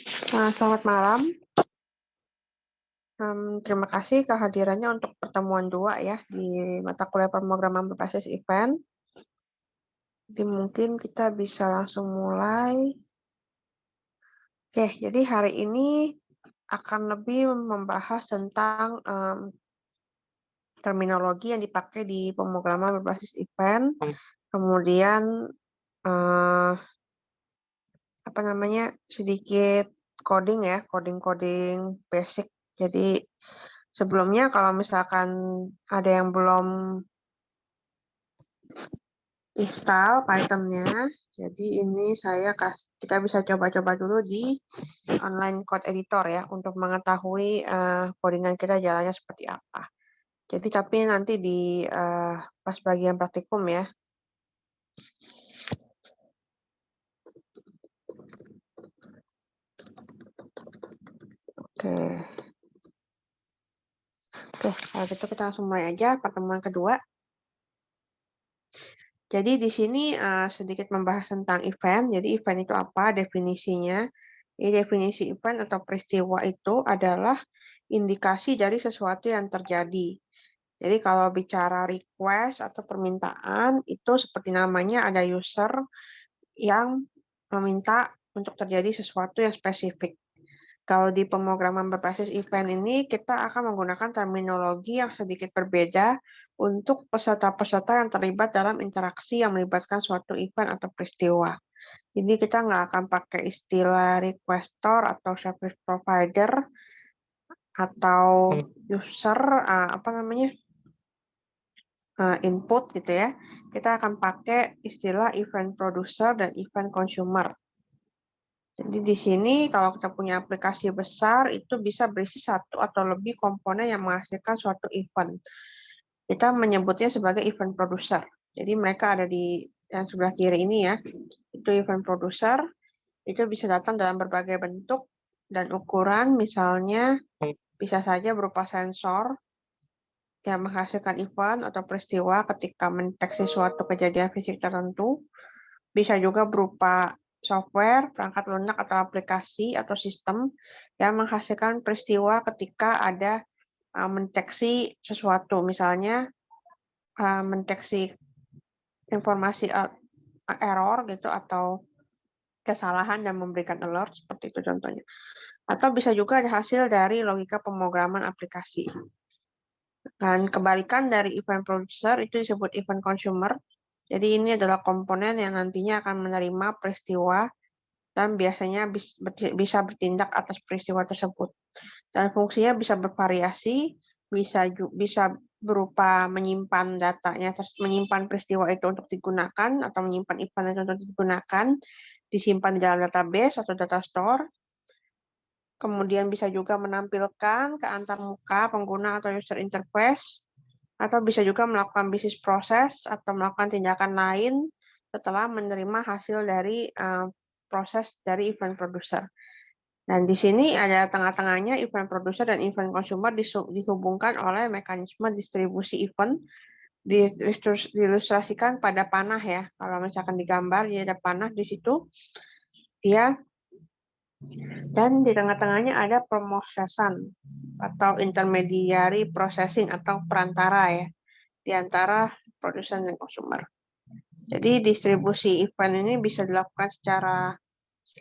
Selamat malam. Terima kasih kehadirannya untuk pertemuan 2 ya di mata kuliah pemrograman berbasis event. Jadi mungkin kita bisa langsung mulai. Oke, jadi hari ini akan lebih membahas tentang terminologi yang dipakai di pemrograman berbasis event, kemudian eh, sedikit coding ya, coding-coding basic. Jadi sebelumnya kalau misalkan ada yang belum install Python-nya. Jadi ini kita bisa coba-coba dulu di online code editor ya untuk mengetahui codingan kita jalannya seperti apa. Jadi tapi nanti di pas bagian praktikum ya. Oke. Oke, kalau gitu kita langsung mulai aja pertemuan kedua. Jadi di sini sedikit membahas tentang event. Jadi event itu apa? Definisinya. Jadi definisi event atau peristiwa itu adalah indikasi dari sesuatu yang terjadi. Jadi kalau bicara request atau permintaan, itu seperti namanya ada user yang meminta untuk terjadi sesuatu yang spesifik. Kalau di pemrograman berbasis event ini, kita akan menggunakan terminologi yang sedikit berbeda untuk peserta-peserta yang terlibat dalam interaksi yang melibatkan suatu event atau peristiwa. Jadi kita nggak akan pakai istilah requestor atau service provider atau user, input gitu ya. Kita akan pakai istilah event producer dan event consumer. Jadi di sini kalau kita punya aplikasi besar itu bisa berisi satu atau lebih komponen yang menghasilkan suatu event. Kita menyebutnya sebagai event producer. Jadi mereka ada di yang sebelah kiri ini ya. Itu event producer. Itu bisa datang dalam berbagai bentuk dan ukuran, misalnya bisa saja berupa sensor yang menghasilkan event atau peristiwa ketika mendeteksi suatu kejadian fisik tertentu. Bisa juga berupa software, perangkat lunak atau aplikasi atau sistem yang menghasilkan peristiwa ketika ada mendeteksi sesuatu, misalnya mendeteksi informasi error gitu atau kesalahan dan memberikan alert seperti itu contohnya. Atau bisa juga ada hasil dari logika pemrograman aplikasi. Dan kebalikan dari event producer itu disebut event consumer. Jadi ini adalah komponen yang nantinya akan menerima peristiwa dan biasanya bisa bertindak atas peristiwa tersebut. Dan fungsinya bisa bervariasi, bisa berupa menyimpan datanya, menyimpan peristiwa itu untuk digunakan atau menyimpan event itu untuk digunakan, disimpan di dalam database atau data store. Kemudian bisa juga menampilkan ke antarmuka pengguna atau user interface, atau bisa juga melakukan bisnis proses atau melakukan tindakan lain setelah menerima hasil dari proses dari event producer. Dan di sini ada tengah-tengahnya event producer dan event consumer dihubungkan oleh mekanisme distribusi event, diilustrasikan pada panah ya. Kalau misalkan digambar, ya ada panah di situ. Dan di tengah-tengahnya ada pemosesan atau intermediary processing atau perantara ya, di antara produsen dan consumer. Jadi distribusi event ini bisa dilakukan secara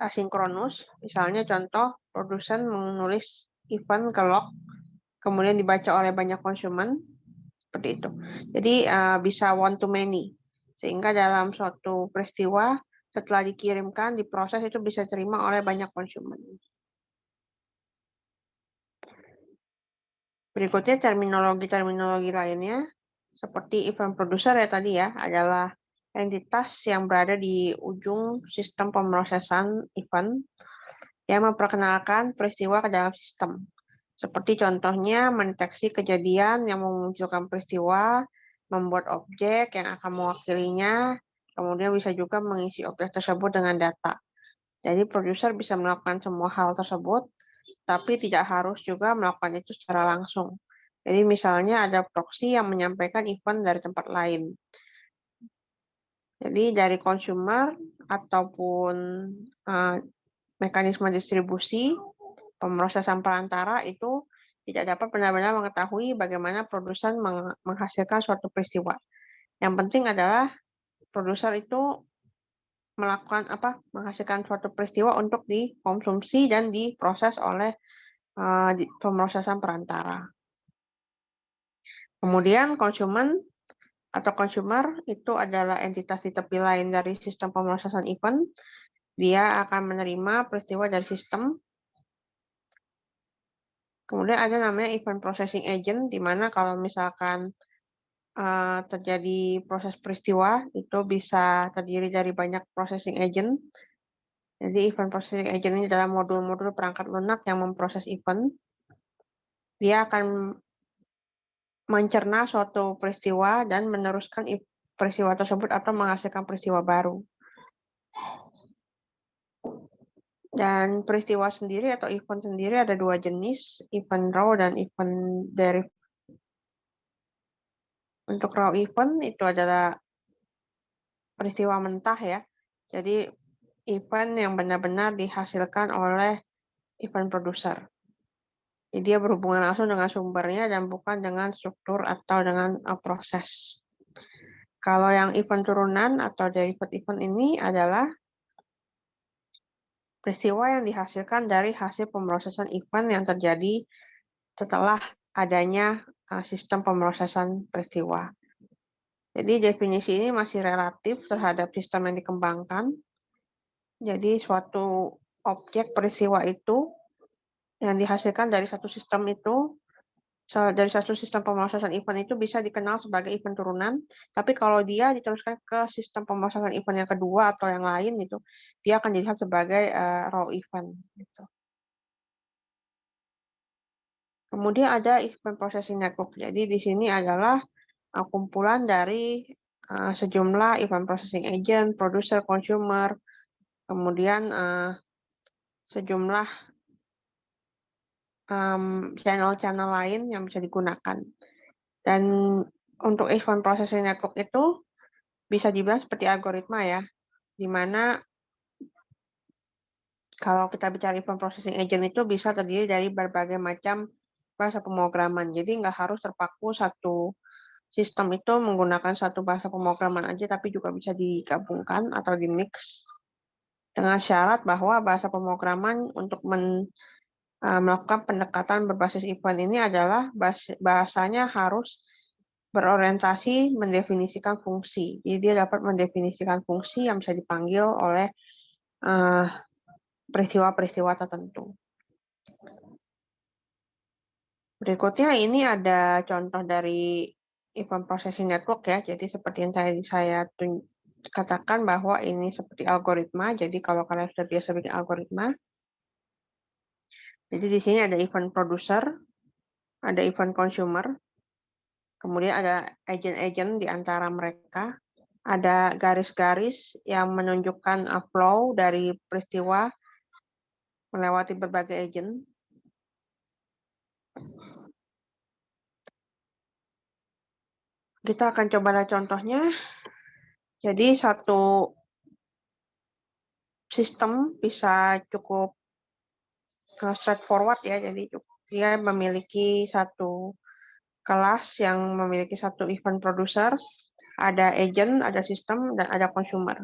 asinkronus. Misalnya contoh, produsen menulis event ke log, kemudian dibaca oleh banyak konsumen, seperti itu. Jadi bisa one to many, sehingga dalam suatu peristiwa setelah dikirimkan, diproses itu bisa terima oleh banyak konsumen. Berikutnya terminologi lainnya, seperti event producer ya tadi ya, adalah entitas yang berada di ujung sistem pemrosesan event yang memperkenalkan peristiwa ke dalam sistem. Seperti contohnya mendeteksi kejadian yang memunculkan peristiwa, membuat objek yang akan mewakilinya, kemudian bisa juga mengisi objek tersebut dengan data. Jadi produser bisa melakukan semua hal tersebut, tapi tidak harus juga melakukan itu secara langsung. Jadi misalnya ada proxy yang menyampaikan event dari tempat lain. Jadi dari consumer ataupun mekanisme distribusi, pemrosesan perantara itu tidak dapat benar-benar mengetahui bagaimana produsen menghasilkan suatu peristiwa. Yang penting adalah produser itu menghasilkan suatu peristiwa untuk dikonsumsi dan diproses oleh pemrosesan perantara. Kemudian konsumen atau consumer itu adalah entitas di tepi lain dari sistem pemrosesan event. Dia akan menerima peristiwa dari sistem. Kemudian ada namanya event processing agent, di mana kalau misalkan terjadi proses peristiwa, itu bisa terdiri dari banyak processing agent. Jadi event processing agent ini adalah modul-modul perangkat lunak yang memproses event. Dia akan mencerna suatu peristiwa dan meneruskan peristiwa tersebut atau menghasilkan peristiwa baru. Dan peristiwa sendiri atau event sendiri ada dua jenis, event raw dan event derivative. Untuk raw event itu adalah peristiwa mentah ya. Jadi event yang benar-benar dihasilkan oleh event producer. Jadi dia berhubungan langsung dengan sumbernya dan bukan dengan struktur atau dengan proses. Kalau yang event turunan atau derivative event ini adalah peristiwa yang dihasilkan dari hasil pemrosesan event yang terjadi setelah adanya sistem pemrosesan peristiwa. Jadi definisi ini masih relatif terhadap sistem yang dikembangkan. Jadi suatu objek peristiwa itu yang dihasilkan dari satu sistem itu, dari satu sistem pemrosesan event itu bisa dikenal sebagai event turunan. Tapi kalau dia diteruskan ke sistem pemrosesan event yang kedua atau yang lain itu, dia akan dilihat sebagai raw event. Gitu. Kemudian ada event processing network. Jadi di sini adalah kumpulan dari sejumlah event processing agent, producer, consumer, kemudian sejumlah channel-channel lain yang bisa digunakan. Dan untuk event processing network itu bisa dibilang seperti algoritma ya, di mana kalau kita bicara event processing agent itu bisa terdiri dari berbagai macam bahasa pemrograman. Jadi nggak harus terpaku satu sistem itu menggunakan satu bahasa pemrograman aja, tapi juga bisa digabungkan atau di-mix dengan syarat bahwa bahasa pemrograman untuk melakukan pendekatan berbasis event ini adalah bahasanya harus berorientasi mendefinisikan fungsi. Jadi dia dapat mendefinisikan fungsi yang bisa dipanggil oleh peristiwa-peristiwa tertentu. Berikutnya ini ada contoh dari event processing network ya. Jadi seperti yang saya katakan bahwa ini seperti algoritma. Jadi kalau kalian sudah biasa bikin algoritma, jadi di sini ada event producer, ada event consumer, kemudian ada agent-agent di antara mereka, ada garis-garis yang menunjukkan flow dari peristiwa melewati berbagai agent. Kita akan coba lihat contohnya. Jadi satu sistem bisa cukup straightforward ya, jadi dia memiliki satu kelas yang memiliki satu event producer, ada agent, ada sistem, dan ada consumer.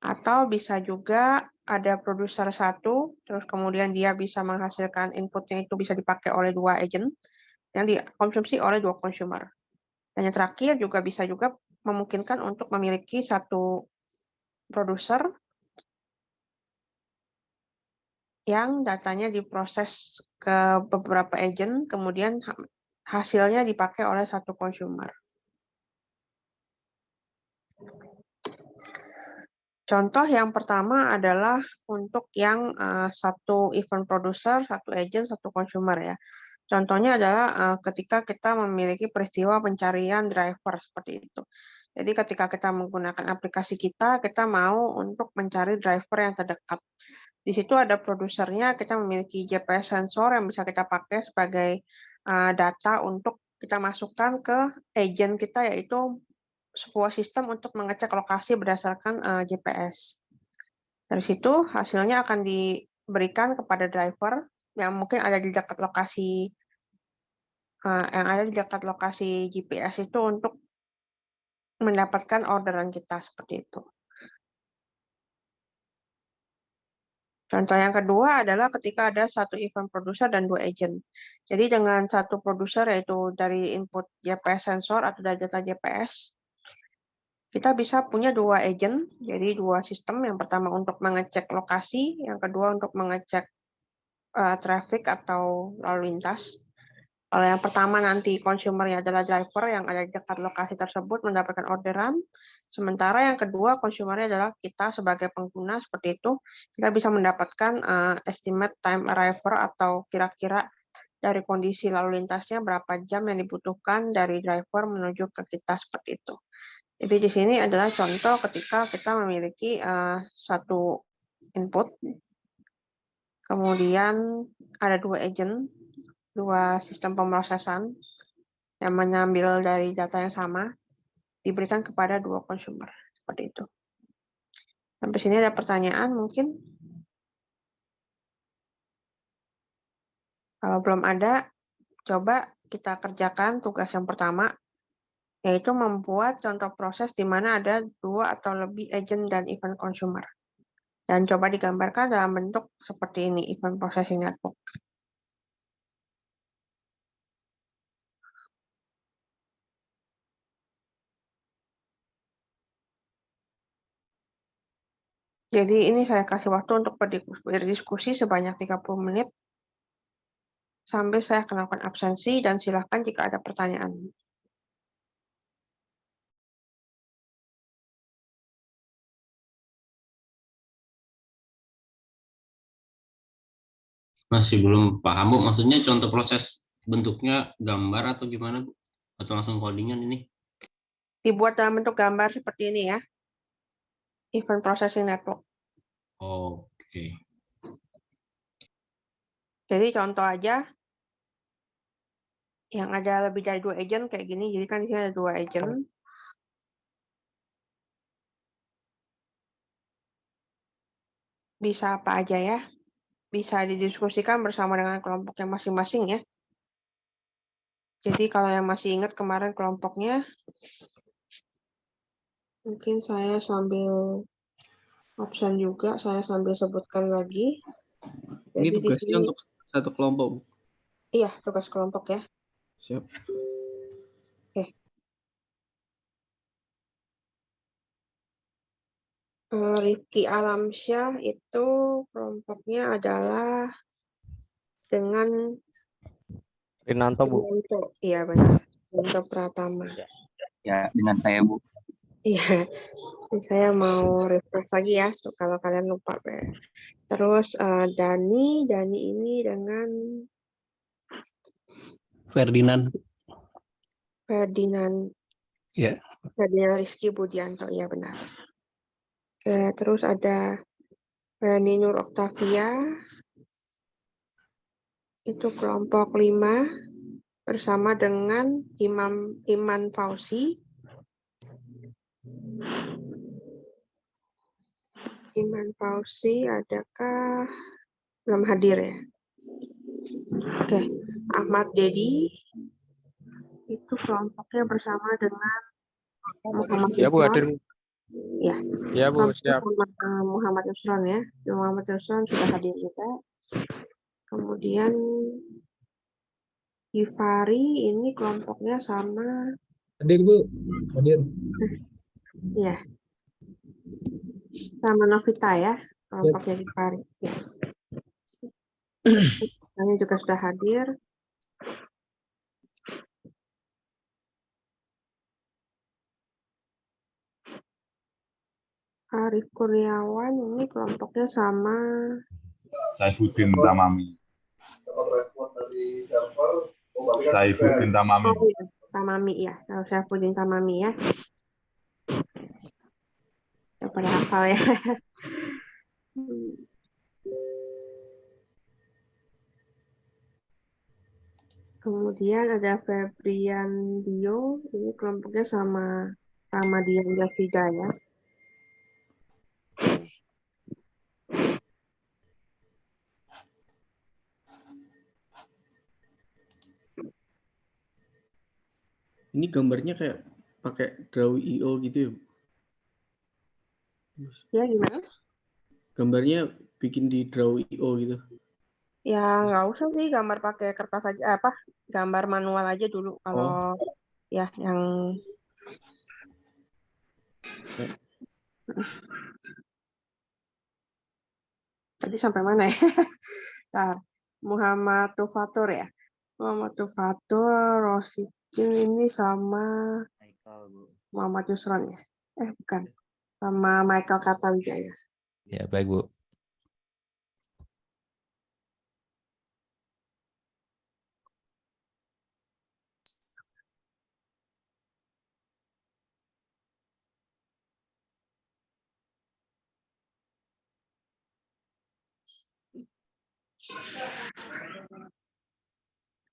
Atau bisa juga ada produser satu, terus kemudian dia bisa menghasilkan inputnya itu bisa dipakai oleh dua agent, yang dikonsumsi oleh dua consumer. Dan yang terakhir juga bisa juga memungkinkan untuk memiliki satu produser yang datanya diproses ke beberapa agent, kemudian hasilnya dipakai oleh satu consumer. Contoh yang pertama adalah untuk yang satu event producer, satu agent, satu consumer ya. Contohnya adalah ketika kita memiliki peristiwa pencarian driver seperti itu. Jadi ketika kita menggunakan aplikasi kita mau untuk mencari driver yang terdekat. Di situ ada produsernya, kita memiliki GPS sensor yang bisa kita pakai sebagai data untuk kita masukkan ke agent kita, yaitu sebuah sistem untuk mengecek lokasi berdasarkan GPS. Dari situ hasilnya akan diberikan kepada driver yang mungkin ada di dekat lokasi GPS itu untuk mendapatkan orderan kita seperti itu. Contoh yang kedua adalah ketika ada satu event producer dan 2 agent. Jadi dengan satu producer yaitu dari input GPS sensor atau dari data GPS, kita bisa punya 2 agent, jadi 2 sistem. Yang pertama untuk mengecek lokasi, yang kedua untuk mengecek traffic atau lalu lintas. Kalau yang pertama nanti consumer-nya adalah driver yang ada di dekat lokasi tersebut mendapatkan orderan, sementara yang kedua consumer-nya adalah kita sebagai pengguna seperti itu, kita bisa mendapatkan estimate time arrival atau kira-kira dari kondisi lalu lintasnya berapa jam yang dibutuhkan dari driver menuju ke kita seperti itu. Jadi di sini adalah contoh ketika kita memiliki satu input, kemudian ada 2 agent, 2 sistem pemrosesan yang mengambil dari data yang sama, diberikan kepada 2 consumer. Seperti itu. Sampai sini ada pertanyaan mungkin? Kalau belum ada, coba kita kerjakan tugas yang pertama, yaitu membuat contoh proses di mana ada 2 atau lebih agent dan event consumer. Dan coba digambarkan dalam bentuk seperti ini, event processing network. Jadi ini saya kasih waktu untuk berdiskusi sebanyak 30 menit sampai saya akan lakukan absensi dan silakan jika ada pertanyaan. Masih belum paham, Bu. Maksudnya contoh proses bentuknya gambar atau gimana, Bu? Atau langsung codingan ini? Dibuat dalam bentuk gambar seperti ini ya. Event processing network. Oke. Jadi contoh aja yang ada lebih dari 2 agent kayak gini. Jadi kan di sini ada 2 agent. Bisa apa aja ya. Bisa didiskusikan bersama dengan kelompoknya masing-masing ya. Jadi kalau yang masih ingat kemarin kelompoknya, mungkin saya sambil absen juga, saya sambil sebutkan lagi. Ini Jadi tugasnya di sini, untuk satu kelompok, Bu. Iya, tugas kelompok ya. Siap. Oke. Rifki Alamsyah itu kelompoknya adalah dengan Rinanto, Bu. Iya benar. Rinanto Pratama. Ya, dengan saya, Bu. Iya, saya mau refresh lagi ya, kalau kalian lupa. Terus Dani ini dengan Ferdinand. Ya. Ferdinand Rizky Budianto, ya benar. Terus ada Ninur Octavia, itu kelompok 5 bersama dengan Iman Fauzi. Iman Fauzi adakah belum hadir ya? Oke, Ahmad Dedi itu kelompoknya bersama dengan Muhammad Ya, Bu, hadir. Ya. Ya, Bu, siap. Muhammad Nusron ya. Muhammad Nusron sudah hadir juga. Kemudian Givari ini kelompoknya sama. Hadir, Bu. Hadir. Ya. Sama Novita ya. Kelompoknya Givari. Ya. Kami juga sudah hadir. Arif Kurniawan ini kelompoknya sama Saifuddin Tamami. Saifuddin Tamami. Oh iya, Tamami ya. Saifuddin Tamami ya. Ya pada hafal ya. Kemudian ada Febrian Dio, ini kelompoknya sama Ramadian Davida ya. Ini gambarnya kayak pakai Draw.io gitu ya? Ya, gimana? Gambarnya bikin di Draw.io gitu. Ya, nggak usah sih gambar pakai kertas aja, apa, gambar manual aja dulu. Kalau ya, yang tadi sampai mana ya? Bentar. Muhammad Tufatur ya. Muhammad Tufatur, Rosikin ini sama Muhammad Yusron ya. Bukan. Sama Michael Kartawijaya. Ya, baik, Bu.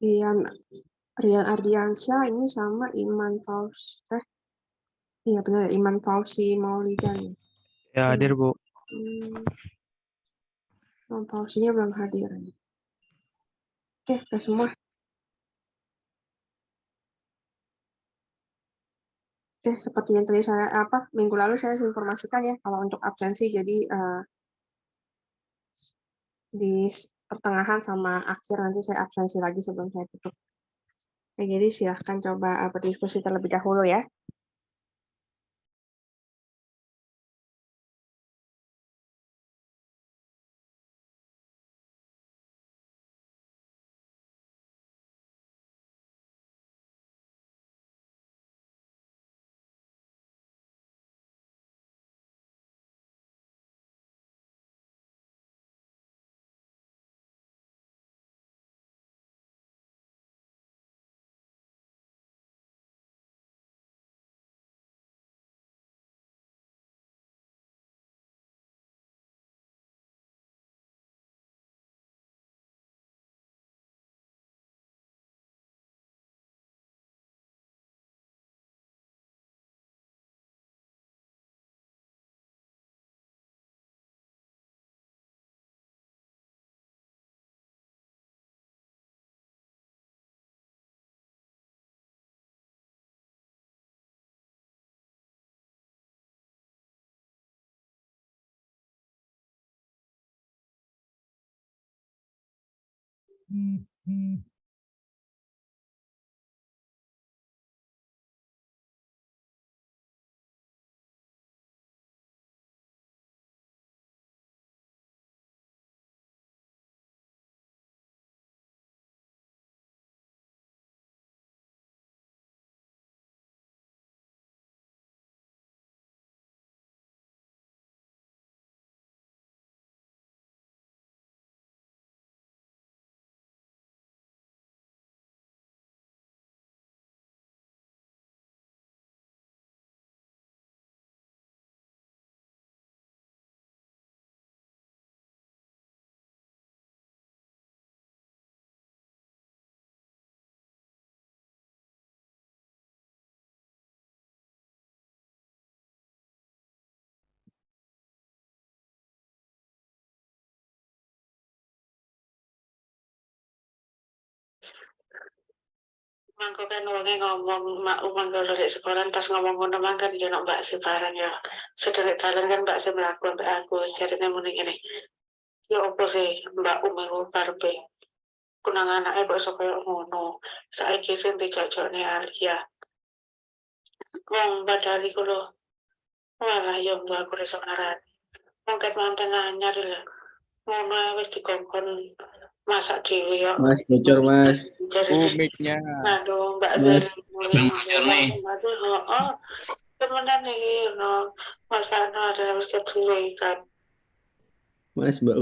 Rian Ardiansyah ini sama Iman iya benar, Iman Fauzi Maulidan. Ya, hadir, Bu. Iman Fauzinya belum hadir. Oke, udah semua. Oke, seperti yang tadi minggu lalu saya informasikan ya, kalau untuk absensi, jadi di pertengahan sama akhir nanti saya absensi lagi sebelum saya tutup. Oke, jadi silahkan coba berdiskusi terlebih dahulu ya. Mangko kan wonge ngomong mak umang kalau di sekolah pas ngomong ngono kan yo nak mbak sebarang ya. Sederek dalan kan mbak sing mlaku mbak aku jarine muni ngene. Ya opo sih mbak umang karepe kunang anake kok iso koyo ngono. Saiki sing dijojokne Alia. Wong padahal iku lho. Walah yo mbak aku iso ngaran. Mungkin mantan anyar lho. Ngono wis dikongkon masak dhewe yo. Mas, bocor, Mas. Mic-nya. Aduh, Mbak Mas. Zari mulai Ben bocor nih. temenan nih, no, Mas Ano ada harus kedua kan. Mas, Mbak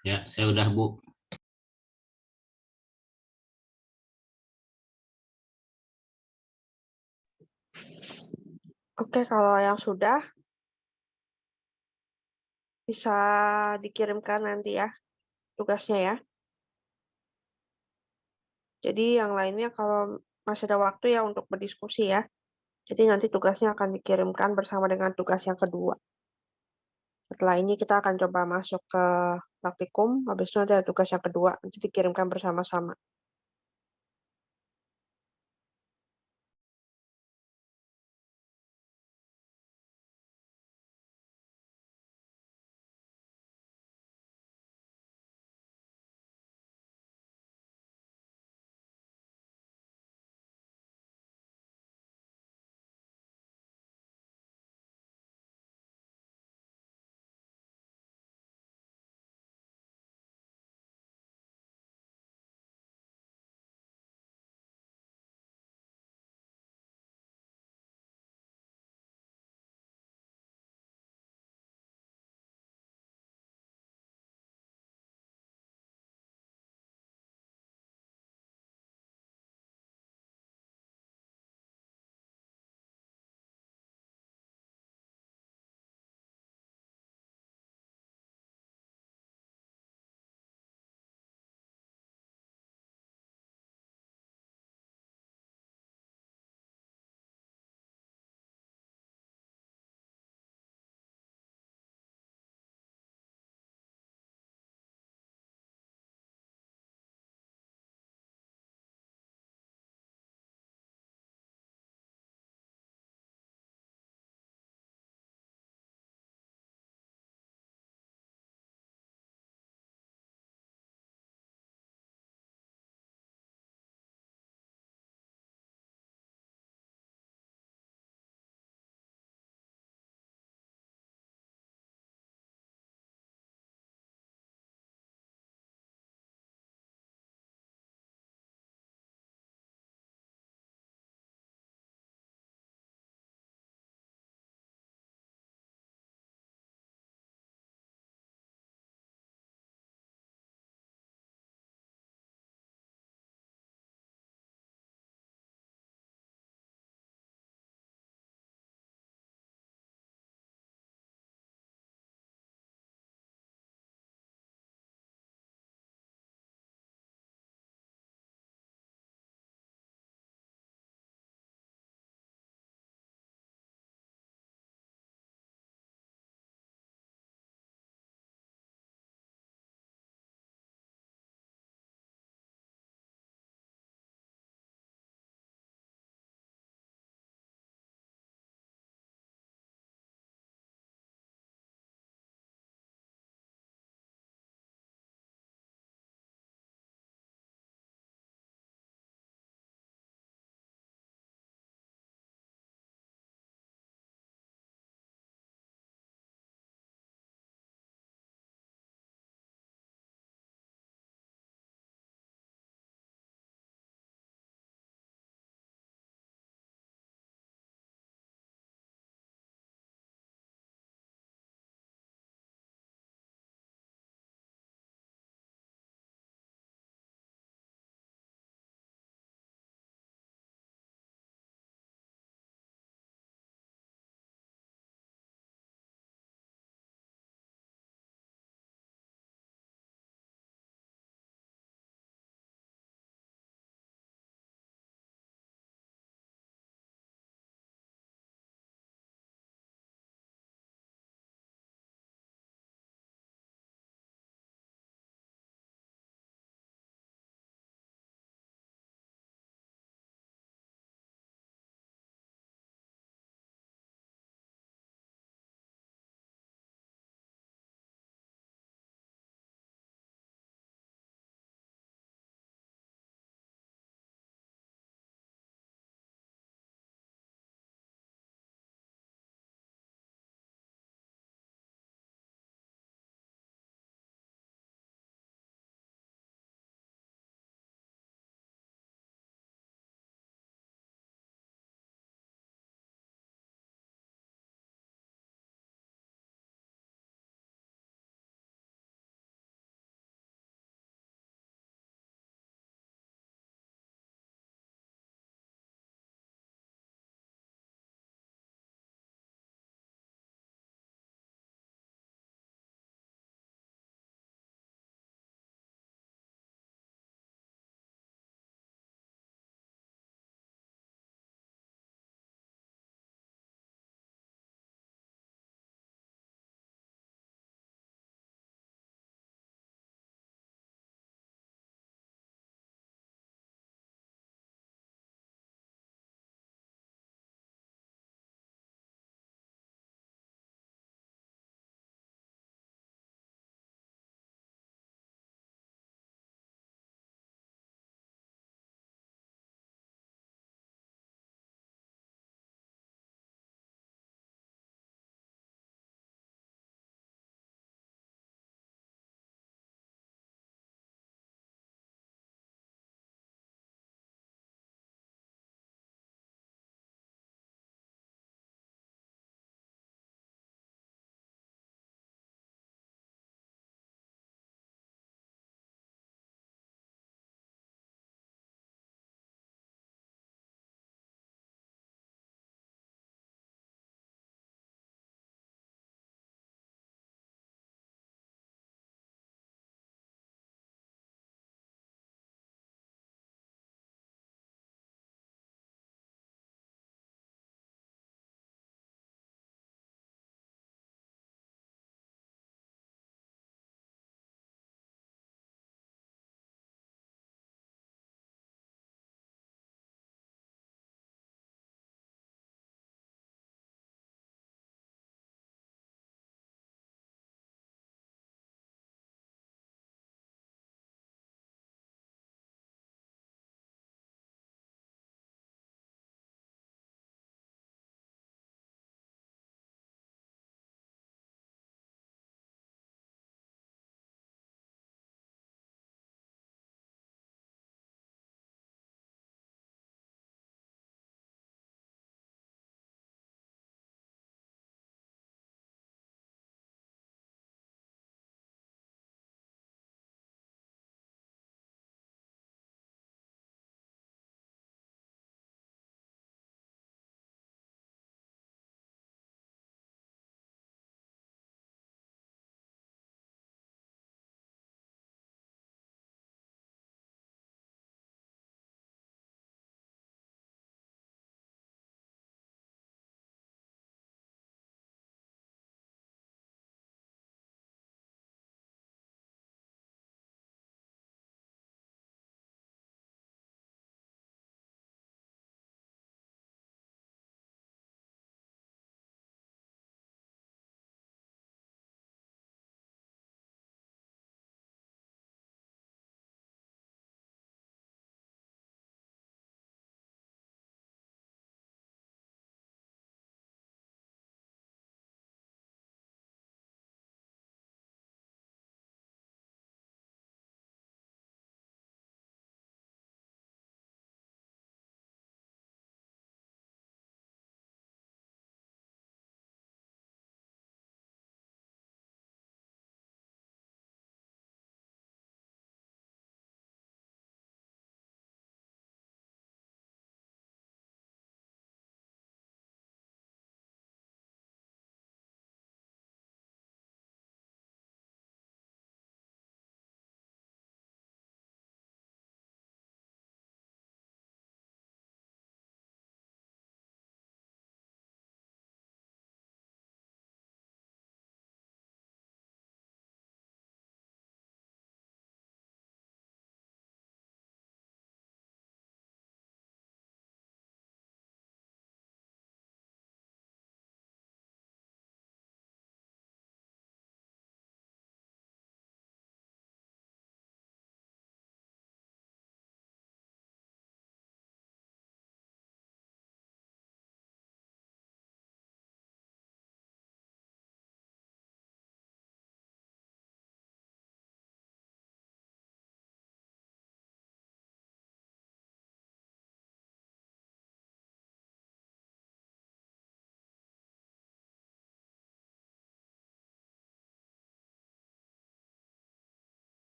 Ya, saya udah, Bu. Oke, kalau yang sudah bisa dikirimkan nanti ya tugasnya ya. Jadi yang lainnya kalau masih ada waktu ya untuk berdiskusi ya. Jadi nanti tugasnya akan dikirimkan bersama dengan tugas yang kedua. Setelah ini kita akan coba masuk ke praktikum, habis itu nanti ada tugas yang kedua, nanti dikirimkan bersama-sama.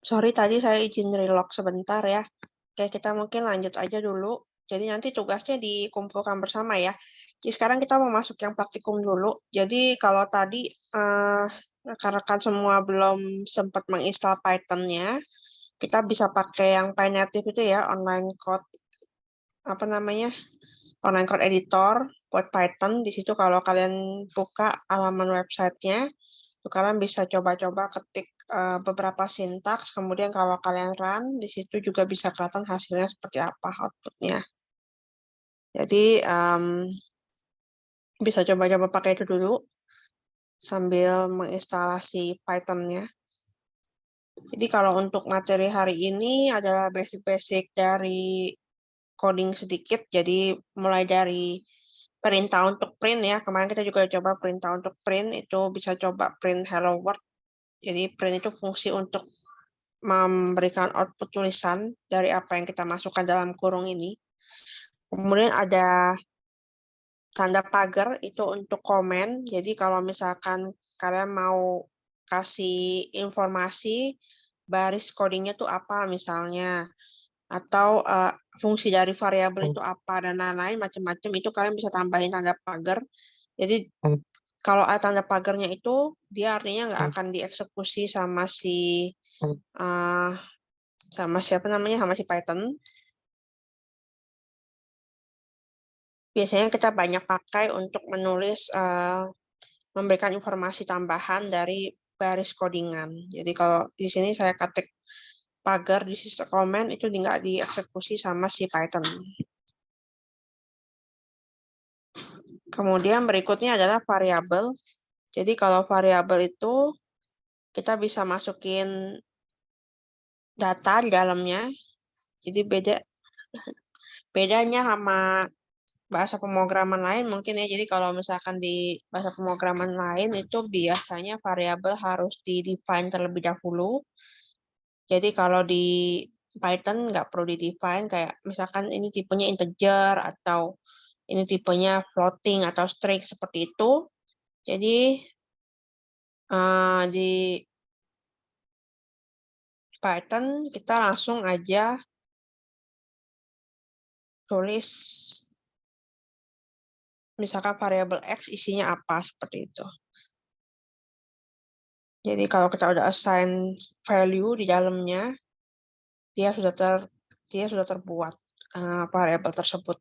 Sorry, tadi saya izin relog sebentar ya. Oke, kita mungkin lanjut aja dulu. Jadi nanti tugasnya dikumpulkan bersama ya. Jadi sekarang kita mau masuk yang praktikum dulu. Jadi kalau tadi rekan-rekan semua belum sempat menginstal Python-nya, kita bisa pakai yang PyNative itu ya, online code online code editor buat Python. Di situ kalau kalian buka halaman websitenya, kalian bisa coba-coba ketik beberapa sintaks, kemudian kalau kalian run, di situ juga bisa kelihatan hasilnya seperti apa outputnya. Jadi bisa coba-coba pakai itu dulu sambil menginstalasi Python-nya. Jadi kalau untuk materi hari ini adalah basic-basic dari coding sedikit, jadi mulai dari perintah untuk print ya. Kemarin kita juga coba perintah untuk print, itu bisa coba print hello world. Jadi print itu fungsi untuk memberikan output tulisan dari apa yang kita masukkan dalam kurung ini. Kemudian ada tanda pagar itu untuk komen. Jadi kalau misalkan kalian mau kasih informasi baris codingnya itu apa misalnya, atau fungsi dari variabel itu apa dan lain-lain macam-macam, itu kalian bisa tambahin tanda pagar. Jadi kalau ada tanda pagarnya itu dia artinya nggak akan dieksekusi sama si sama si Python. Biasanya kita banyak pakai untuk menulis memberikan informasi tambahan dari baris codingan. Jadi kalau di sini saya ketik pagar di sisi komen itu nggak dieksekusi sama si Python. Kemudian berikutnya adalah variabel. Jadi kalau variabel itu kita bisa masukin data di dalamnya. Jadi bedanya sama bahasa pemrograman lain mungkin ya. Jadi kalau misalkan di bahasa pemrograman lain itu biasanya variabel harus di-define terlebih dahulu. Jadi kalau di Python nggak perlu di-define, kayak misalkan ini tipenya integer atau ini tipenya floating atau string seperti itu. Jadi di Python kita langsung aja tulis misalkan variabel X isinya apa seperti itu. Jadi kalau kita udah assign value di dalamnya, dia sudah terbuat variabel tersebut.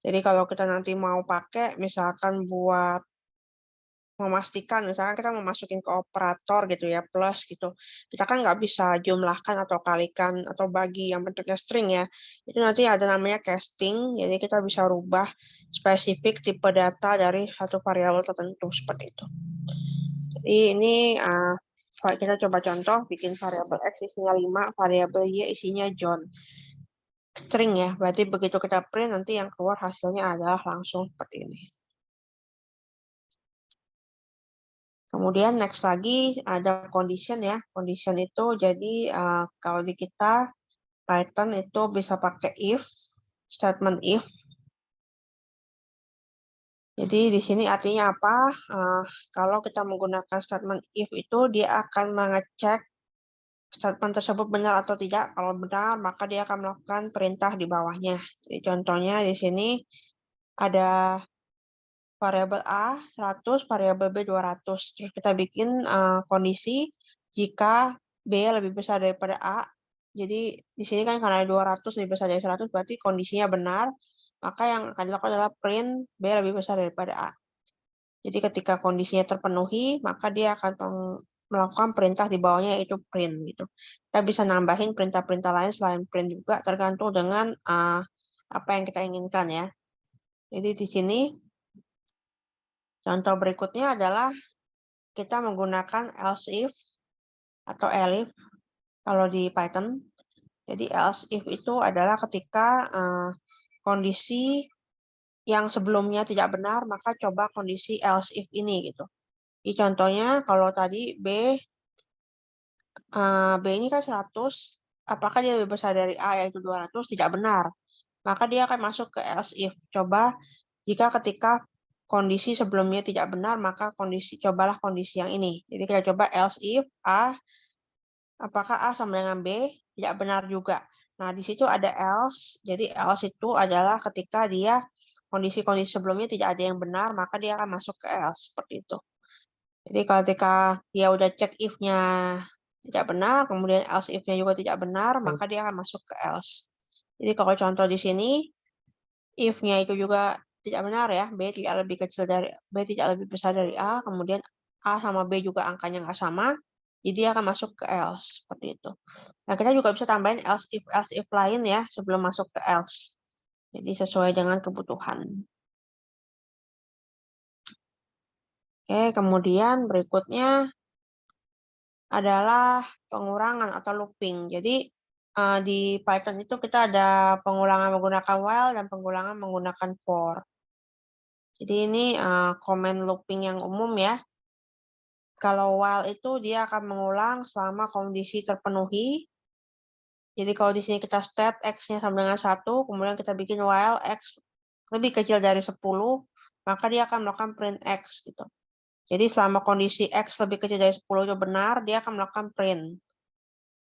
Jadi kalau kita nanti mau pakai, misalkan buat memastikan, misalkan kita mau masukin ke operator gitu ya, plus gitu. Kita kan nggak bisa jumlahkan atau kalikan atau bagi yang bentuknya string ya. Itu nanti ada namanya casting, jadi kita bisa rubah spesifik tipe data dari satu variabel tertentu seperti itu. Jadi ini kita coba contoh bikin variabel X isinya 5, variabel Y isinya John. String ya, berarti begitu kita print nanti yang keluar hasilnya adalah langsung seperti ini. Kemudian next lagi ada condition ya. Condition itu jadi kalau di kita Python itu bisa pakai if, statement if. Jadi di sini artinya apa? Kalau kita menggunakan statement if itu dia akan mengecek statement tersebut benar atau tidak. Kalau benar maka dia akan melakukan perintah di bawahnya. Jadi contohnya di sini ada variabel A 100, variabel B 200. Terus kita bikin kondisi jika B lebih besar daripada A. Jadi di sini kan karena 200 lebih besar dari 100 berarti kondisinya benar. Maka yang akan dilakukan adalah print B lebih besar daripada A. Jadi ketika kondisinya terpenuhi, maka dia akan melakukan perintah di bawahnya yaitu print gitu. Kita bisa nambahin perintah-perintah lain selain print juga tergantung dengan apa yang kita inginkan ya. Jadi di sini contoh berikutnya adalah kita menggunakan else if atau elif kalau di Python. Jadi else if itu adalah ketika kondisi yang sebelumnya tidak benar, maka coba kondisi else if ini gitu. Jadi contohnya kalau tadi B ini kan 100, apakah dia lebih besar dari A yaitu 200? Tidak benar. Maka dia akan masuk ke else if. Coba jika ketika kondisi sebelumnya tidak benar, maka cobalah kondisi yang ini. Jadi kita coba else if A, apakah A sama dengan B? Tidak benar juga. Nah, di situ ada else. Jadi else itu adalah ketika dia kondisi-kondisi sebelumnya tidak ada yang benar, maka dia akan masuk ke else seperti itu. Jadi ketika dia udah cek if-nya tidak benar, kemudian else if-nya juga tidak benar, maka dia akan masuk ke else. Jadi kalau contoh di sini, if-nya itu juga tidak benar ya, B tidak lebih besar dari A, kemudian A sama B juga angkanya nggak sama, jadi dia akan masuk ke else seperti itu. Nah, kita juga bisa tambahin else if lain ya sebelum masuk ke else. Jadi sesuai dengan kebutuhan. Oke, kemudian berikutnya adalah pengurangan atau looping. Jadi di Python itu kita ada pengulangan menggunakan while dan pengulangan menggunakan for. Jadi ini command looping yang umum ya. Kalau while itu dia akan mengulang selama kondisi terpenuhi. Jadi kalau di sini kita state x-nya sama dengan 1, kemudian kita bikin while x lebih kecil dari 10, maka dia akan melakukan print x gitu. Jadi selama kondisi x lebih kecil dari 10 itu benar, dia akan melakukan print.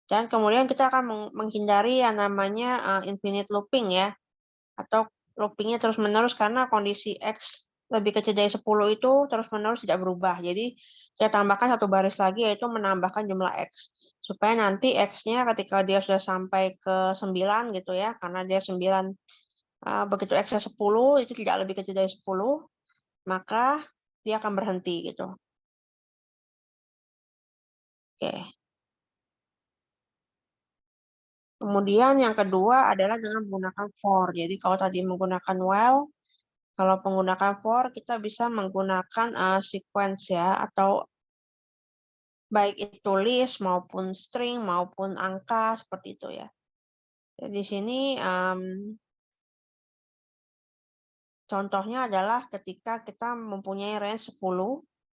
Dan kemudian kita akan menghindari yang namanya infinite looping ya, atau loopingnya terus-menerus karena kondisi X lebih kecil dari 10 itu terus-menerus tidak berubah. Jadi saya tambahkan satu baris lagi yaitu menambahkan jumlah X. Supaya nanti X-nya ketika dia sudah sampai ke 9 gitu ya, karena dia 9, begitu X-nya 10 itu tidak lebih kecil dari 10, maka dia akan berhenti gitu. Oke. Kemudian yang kedua adalah dengan menggunakan for. Jadi kalau tadi menggunakan while, kalau menggunakan for kita bisa menggunakan sequence ya, atau baik itu list maupun string maupun angka seperti itu ya. Jadi di sini contohnya adalah ketika kita mempunyai range 10,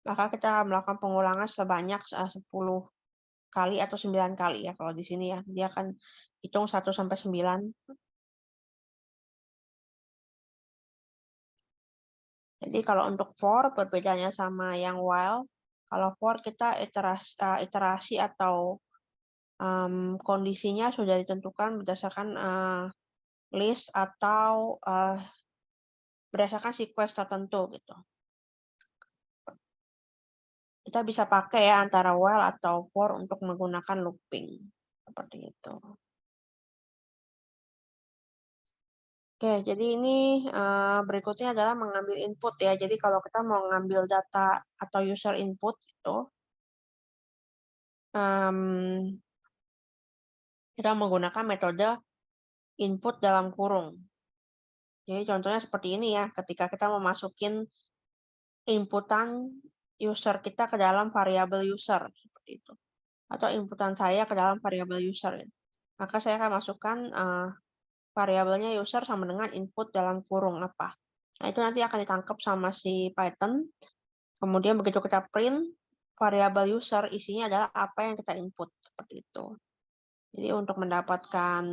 maka kita akan melakukan pengulangan sebanyak 10 kali atau 9 kali ya. Kalau di sini ya, dia akan hitung 1 sampai 9. Jadi kalau untuk for perbedaannya sama yang while, kalau for kita iterasi atau kondisinya sudah ditentukan berdasarkan list atau berdasarkan sequence tertentu gitu. Kita bisa pakai ya antara while atau for untuk menggunakan looping. Seperti itu. Oke, jadi ini berikutnya adalah mengambil input ya. Jadi kalau kita mau ngambil data atau user input itu, kita menggunakan metode input dalam kurung. Jadi contohnya seperti ini ya, ketika kita mau masukin inputan user kita ke dalam variabel user seperti itu, atau inputan saya ke dalam variabel user, maka saya akan masukkan variabelnya user sama dengan input dalam kurung apa. Nah itu nanti akan ditangkap sama si Python. Kemudian begitu kita print variabel user, isinya adalah apa yang kita input seperti itu. Jadi untuk mendapatkan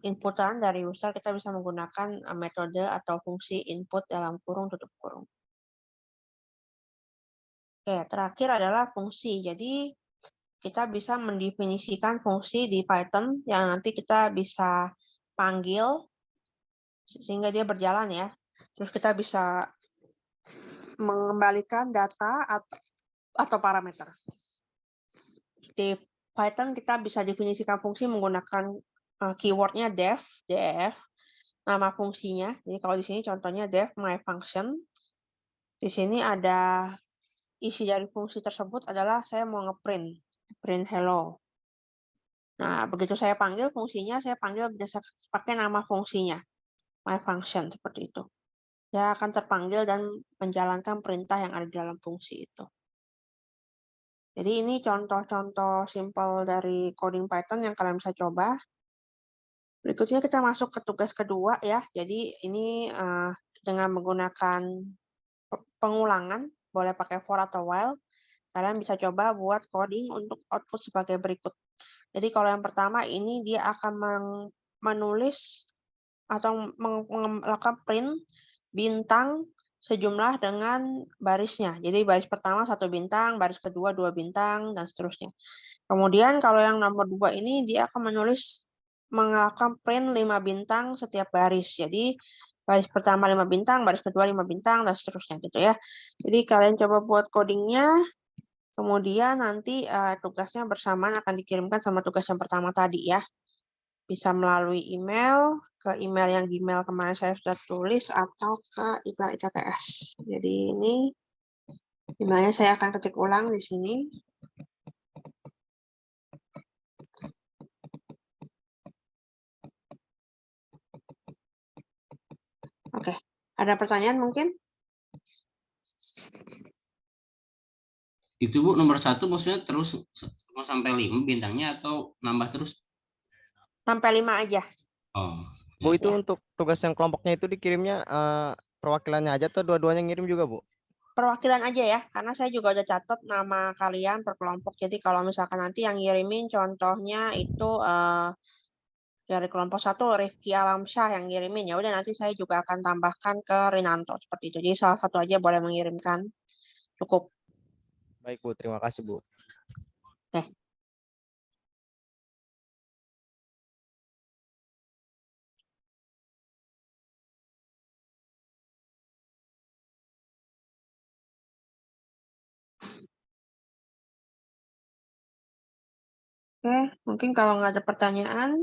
inputan dari user, kita bisa menggunakan metode atau fungsi input dalam kurung tutup kurung. Oke, terakhir adalah fungsi. Jadi kita bisa mendefinisikan fungsi di Python yang nanti kita bisa panggil sehingga dia berjalan ya. Terus kita bisa mengembalikan data atau parameter. Di Python kita bisa definisikan fungsi menggunakan keywordnya def, nama fungsinya. Jadi kalau di sini contohnya def my function. Di sini ada isi dari fungsi tersebut adalah saya mau ngeprint, print hello. Nah, begitu saya panggil fungsinya, saya panggil pakai nama fungsinya, my function seperti itu. Dia akan terpanggil dan menjalankan perintah yang ada di dalam fungsi itu. Jadi ini contoh-contoh simpel dari coding Python yang kalian bisa coba. Berikutnya kita masuk ke tugas kedua ya. Jadi ini dengan menggunakan pengulangan, boleh pakai for atau while, kalian bisa coba buat coding untuk output sebagai berikut. Jadi kalau yang pertama ini dia akan menulis atau melakukan print bintang sejumlah dengan barisnya. Jadi baris pertama 1 bintang, baris kedua 2 bintang, dan seterusnya. Kemudian kalau yang nomor 2 ini dia akan melakukan print 5 bintang setiap baris. Jadi baris pertama 5 bintang, baris kedua 5 bintang, dan seterusnya gitu ya. Jadi kalian coba buat codingnya, kemudian nanti tugasnya bersamaan akan dikirimkan sama tugas yang pertama tadi ya. Bisa melalui email, ke email yang Gmail kemarin saya sudah tulis, atau ke email ITTS. Jadi ini emailnya saya akan ketik ulang di sini. Oke, ada pertanyaan mungkin? Itu Bu, nomor 1 maksudnya terus sampai 5 bintangnya atau nambah terus? Sampai 5 aja. Oh. Bu, itu Ya. untuk tugas yang kelompoknya itu dikirimnya perwakilannya aja atau dua-duanya ngirim juga, Bu? Perwakilan aja ya, karena saya juga udah catat nama kalian per kelompok. Jadi kalau misalkan nanti yang ngirimin contohnya itu dari kelompok 1 Rifki Alamsyah yang ngirimin, ya udah nanti saya juga akan tambahkan ke Rinanto seperti itu. Jadi salah satu aja boleh mengirimkan. Cukup. Baik, Bu. Terima kasih, Bu. Oke. Oke, mungkin kalau nggak ada pertanyaan,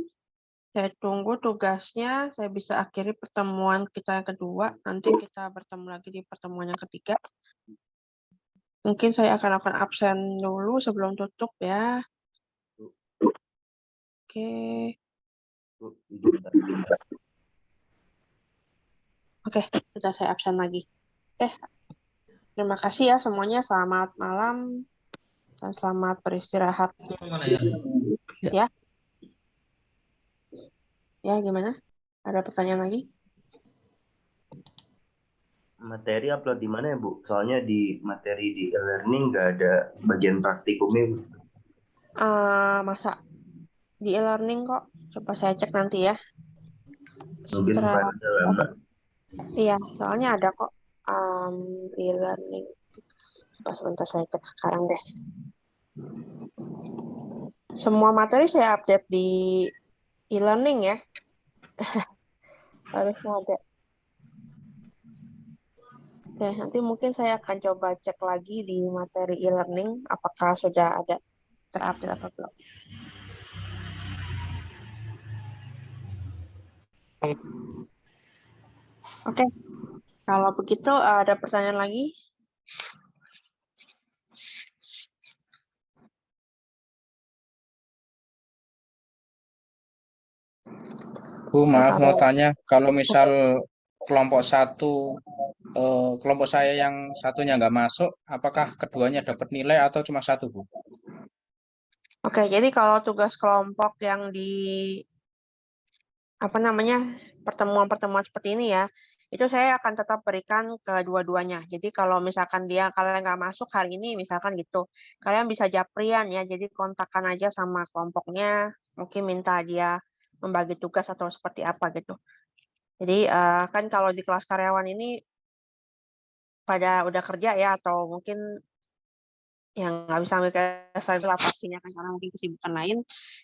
saya tunggu tugasnya. Saya bisa akhiri pertemuan kita yang kedua. Nanti kita bertemu lagi di pertemuan yang ketiga. Mungkin saya akan lakukan absen dulu sebelum tutup ya. Oke. Oke, sudah saya absen lagi. Terima kasih ya semuanya. Selamat malam dan selamat beristirahat. Ya. Ya, gimana? Ada pertanyaan lagi? Materi upload di mana ya, Bu? Soalnya di materi di e-learning nggak ada bagian praktikumnya, Bu. Masa di e-learning kok? Coba saya cek nanti ya. Mungkin filenya lambat. Iya, soalnya ada kok e-learning. Sebentar saya cek sekarang deh. Semua materi saya update di e-learning ya. Harusnya ada. Oke, nanti mungkin saya akan coba cek lagi di materi e-learning apakah sudah ada terupdate atau belum. Oke, kalau begitu ada pertanyaan lagi? Bu, maaf mau Kalau- tanya, kalau misal kelompok satu, kelompok saya yang satunya nggak masuk, apakah keduanya dapat nilai atau cuma satu, Bu? Oke, jadi kalau tugas kelompok yang di pertemuan-pertemuan seperti ini ya, itu saya akan tetap berikan ke dua-duanya. Jadi kalau misalkan kalian nggak masuk hari ini, misalkan gitu, kalian bisa japrian ya, jadi kontakkan aja sama kelompoknya, mungkin minta dia membagi tugas atau seperti apa gitu. Jadi kan kalau di kelas karyawan ini pada udah kerja ya, atau mungkin yang nggak bisa ambil kelas lah pastinya kan karena mungkin kesibukan lain.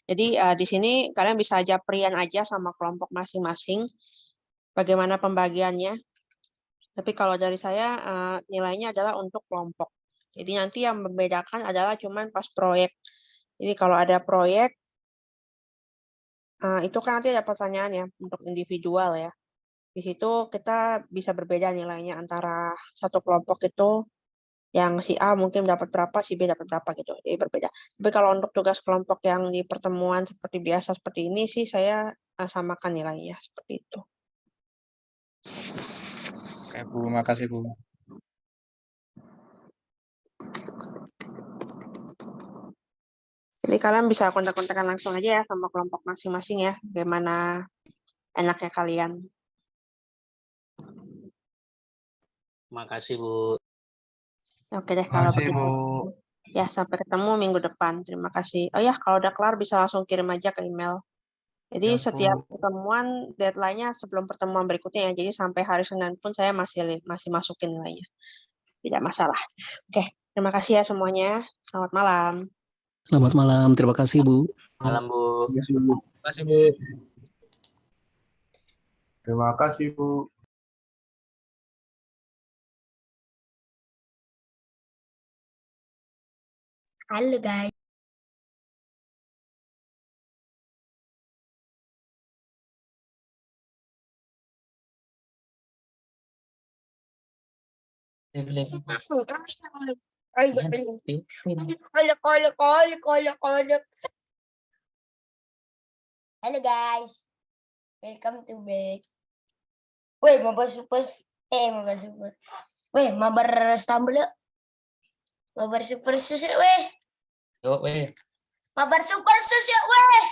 Jadi di sini kalian bisa japrian aja sama kelompok masing-masing bagaimana pembagiannya. Tapi kalau dari saya nilainya adalah untuk kelompok. Jadi nanti yang membedakan adalah cuman pas proyek. Jadi kalau ada proyek itu kan nanti ada pertanyaan ya untuk individual ya. Di situ kita bisa berbeda nilainya antara satu kelompok itu yang si A mungkin dapat berapa, si B dapat berapa gitu. Jadi berbeda. Tapi kalau untuk tugas kelompok yang di pertemuan seperti biasa seperti ini sih saya samakan nilainya seperti itu. Oke, Bu, makasih, Bu. Jadi kalian bisa kontak-kontakan langsung aja ya sama kelompok masing-masing ya, bagaimana enaknya kalian. Makasih, Bu. Oke deh kalau Makasih, begitu. Bu. Ya, sampai ketemu minggu depan. Terima kasih. Oh ya, kalau udah kelar bisa langsung kirim aja ke email. Jadi Ya, Bu. setiap pertemuan deadline-nya sebelum pertemuan berikutnya ya. Jadi sampai hari Senin pun saya masih masukin nilainya. Tidak masalah. Oke, terima kasih ya semuanya. Selamat malam. Selamat malam. Terima kasih, Bu. Malam, Bu. Terima kasih, Bu. Makasih, Bu. Terima kasih, Bu. Halo guys. Halo guys. Welcome to back. Weh, mabar super. Mabar super. Weh, mabar Stumble yuk. Mabar super susu weh. Yuk, weh. Mabar super susu weh.